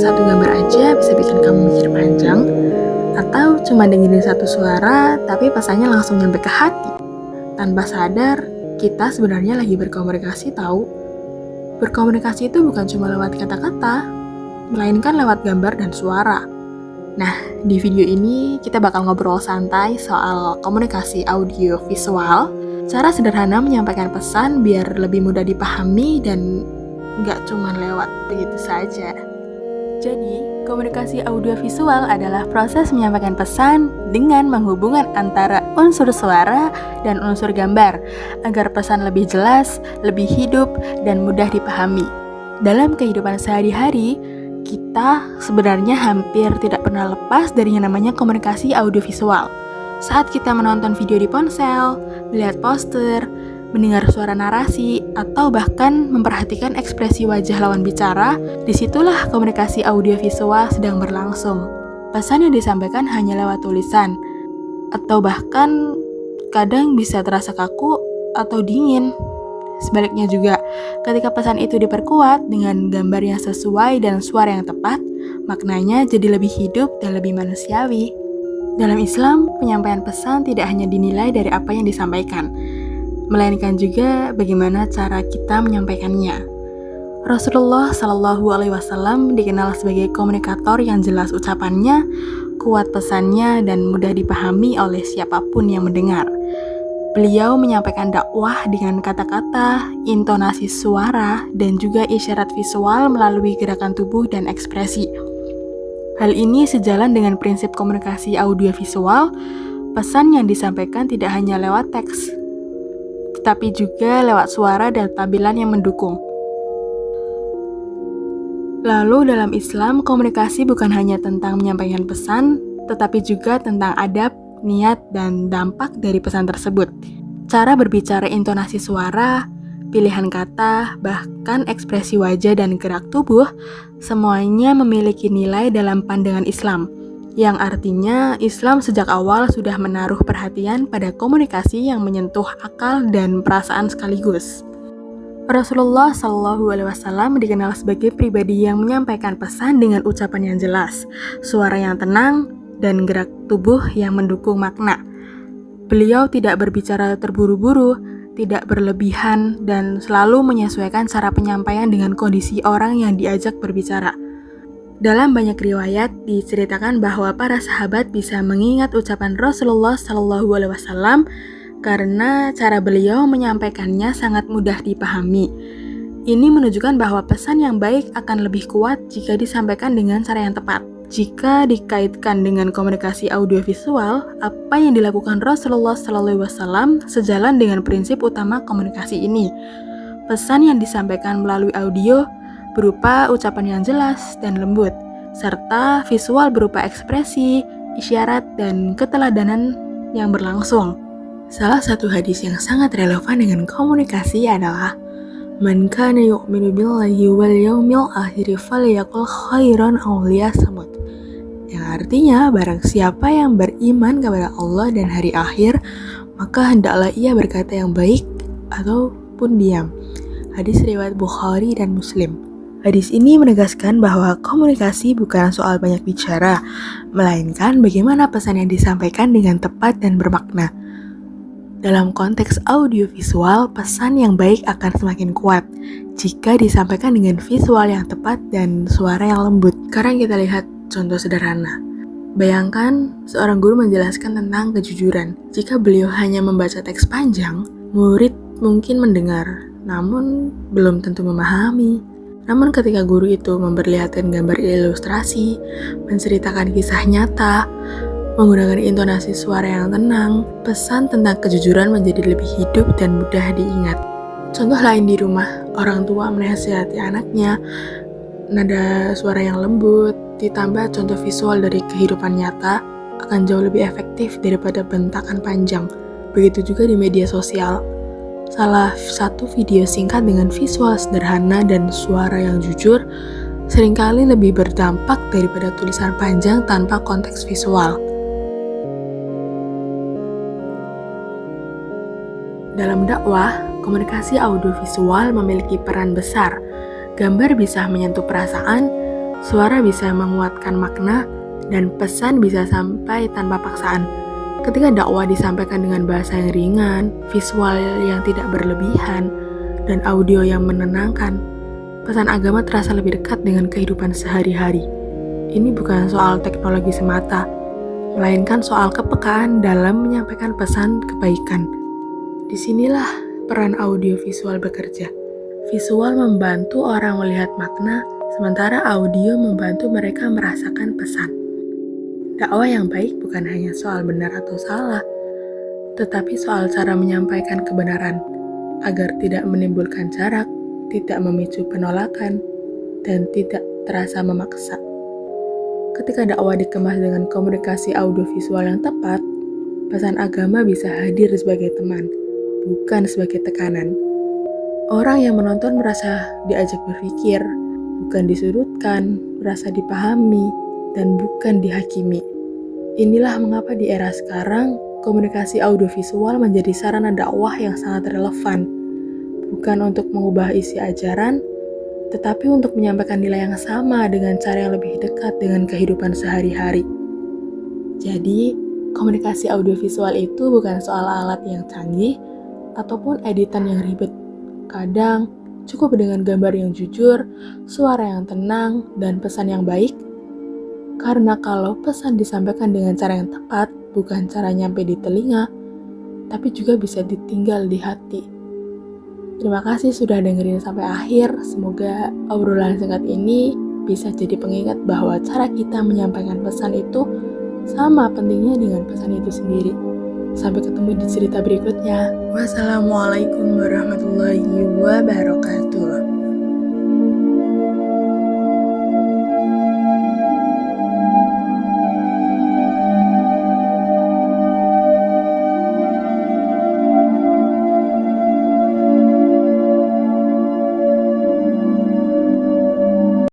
satu gambar aja bisa bikin kamu mikir panjang, atau cuma dengerin satu suara tapi pesannya langsung nyampe ke hati. Tanpa sadar, kita sebenarnya lagi berkomunikasi tahu. Berkomunikasi itu bukan cuma lewat kata-kata, melainkan lewat gambar dan suara. Nah, di video ini kita bakal ngobrol santai soal komunikasi audio visual, cara sederhana menyampaikan pesan biar lebih mudah dipahami dan nggak cuma lewat begitu saja. Jadi, komunikasi audiovisual adalah proses menyampaikan pesan dengan menghubungkan antara unsur suara dan unsur gambar agar pesan lebih jelas, lebih hidup, dan mudah dipahami. Dalam kehidupan sehari-hari, kita sebenarnya hampir tidak pernah lepas dari yang namanya komunikasi audiovisual. Saat kita menonton video di ponsel, melihat poster, mendengar suara narasi, atau bahkan memperhatikan ekspresi wajah lawan bicara, disitulah komunikasi audiovisual sedang berlangsung. Pesan yang disampaikan hanya lewat tulisan, atau bahkan kadang bisa terasa kaku atau dingin. Sebaliknya juga, ketika pesan itu diperkuat dengan gambar yang sesuai dan suara yang tepat, maknanya jadi lebih hidup dan lebih manusiawi. Dalam Islam, penyampaian pesan tidak hanya dinilai dari apa yang disampaikan, melainkan juga bagaimana cara kita menyampaikannya. Rasulullah Shallallahu Alaihi Wasallam dikenal sebagai komunikator yang jelas ucapannya, kuat pesannya, dan mudah dipahami oleh siapapun yang mendengar. Beliau menyampaikan dakwah dengan kata-kata, intonasi suara, dan juga isyarat visual melalui gerakan tubuh dan ekspresi. Hal ini sejalan dengan prinsip komunikasi audiovisual, pesan yang disampaikan tidak hanya lewat teks, tetapi juga lewat suara dan tampilan yang mendukung. Lalu dalam Islam, komunikasi bukan hanya tentang menyampaikan pesan, tetapi juga tentang adab, niat, dan dampak dari pesan tersebut. Cara berbicara, intonasi suara, pilihan kata, bahkan ekspresi wajah dan gerak tubuh, semuanya memiliki nilai dalam pandangan Islam, yang artinya Islam sejak awal sudah menaruh perhatian pada komunikasi yang menyentuh akal dan perasaan sekaligus. Rasulullah Shallallahu Alaihi Wasallam dikenal sebagai pribadi yang menyampaikan pesan dengan ucapan yang jelas, suara yang tenang, dan gerak tubuh yang mendukung makna. Beliau tidak berbicara terburu-buru, tidak berlebihan, dan selalu menyesuaikan cara penyampaian dengan kondisi orang yang diajak berbicara. Dalam banyak riwayat diceritakan bahwa para sahabat bisa mengingat ucapan Rasulullah Shallallahu Alaihi Wasallam karena cara beliau menyampaikannya sangat mudah dipahami. Ini menunjukkan bahwa pesan yang baik akan lebih kuat jika disampaikan dengan cara yang tepat. Jika dikaitkan dengan komunikasi audiovisual, apa yang dilakukan Rasulullah SAW sejalan dengan prinsip utama komunikasi ini. Pesan yang disampaikan melalui audio berupa ucapan yang jelas dan lembut, serta visual berupa ekspresi, isyarat, dan keteladanan yang berlangsung. Salah satu hadis yang sangat relevan dengan komunikasi adalah Man kana yu'minu billahi wal yawmil akhir falyaqul khairan aw liyasmut. Yang artinya, barang siapa yang beriman kepada Allah dan hari akhir, maka hendaklah ia berkata yang baik ataupun diam. Hadis riwayat Bukhari dan Muslim. Hadis ini menegaskan bahwa komunikasi bukan soal banyak bicara, melainkan bagaimana pesan yang disampaikan dengan tepat dan bermakna. Dalam konteks audiovisual, pesan yang baik akan semakin kuat jika disampaikan dengan visual yang tepat dan suara yang lembut. Sekarang kita lihat contoh sederhana. Bayangkan seorang guru menjelaskan tentang kejujuran. Jika beliau hanya membaca teks panjang, murid mungkin mendengar, namun belum tentu memahami. Namun ketika guru itu memperlihatkan gambar ilustrasi, menceritakan kisah nyata, menggunakan intonasi suara yang tenang, pesan tentang kejujuran menjadi lebih hidup dan mudah diingat. Contoh lain di rumah, orang tua menasihati anaknya, nada suara yang lembut, ditambah contoh visual dari kehidupan nyata, akan jauh lebih efektif daripada bentakan panjang. Begitu juga di media sosial. Salah satu video singkat dengan visual sederhana dan suara yang jujur, seringkali lebih berdampak daripada tulisan panjang tanpa konteks visual. Dalam dakwah, komunikasi audiovisual memiliki peran besar. Gambar bisa menyentuh perasaan, Suara bisa menguatkan makna, dan pesan bisa sampai tanpa paksaan. Ketika dakwah disampaikan dengan bahasa yang ringan, visual yang tidak berlebihan, dan audio yang menenangkan, pesan agama terasa lebih dekat dengan kehidupan sehari-hari. Ini bukan soal teknologi semata, melainkan soal kepekaan dalam menyampaikan pesan kebaikan. Disinilah peran audiovisual bekerja. Visual membantu orang melihat makna, sementara audio membantu mereka merasakan pesan. Dakwah yang baik bukan hanya soal benar atau salah, tetapi soal cara menyampaikan kebenaran, agar tidak menimbulkan jarak, tidak memicu penolakan, dan tidak terasa memaksa. Ketika dakwah dikemas dengan komunikasi audiovisual yang tepat, pesan agama bisa hadir sebagai teman, bukan sebagai tekanan. Orang yang menonton merasa diajak berpikir, bukan disudutkan, merasa dipahami, dan bukan dihakimi. Inilah mengapa di era sekarang, komunikasi audiovisual menjadi sarana dakwah yang sangat relevan, bukan untuk mengubah isi ajaran, tetapi untuk menyampaikan nilai yang sama dengan cara yang lebih dekat dengan kehidupan sehari-hari. Jadi, komunikasi audiovisual itu bukan soal alat yang canggih ataupun editan yang ribet. Kadang, cukup dengan gambar yang jujur, suara yang tenang, dan pesan yang baik. Karena kalau pesan disampaikan dengan cara yang tepat, bukan cara nyampe di telinga, tapi juga bisa ditinggal di hati. Terima kasih sudah dengerin sampai akhir. Semoga obrolan singkat ini bisa jadi pengingat bahwa cara kita menyampaikan pesan itu sama pentingnya dengan pesan itu sendiri. Sampai ketemu di cerita berikutnya. Wassalamualaikum warahmatullahi wabarakatuh.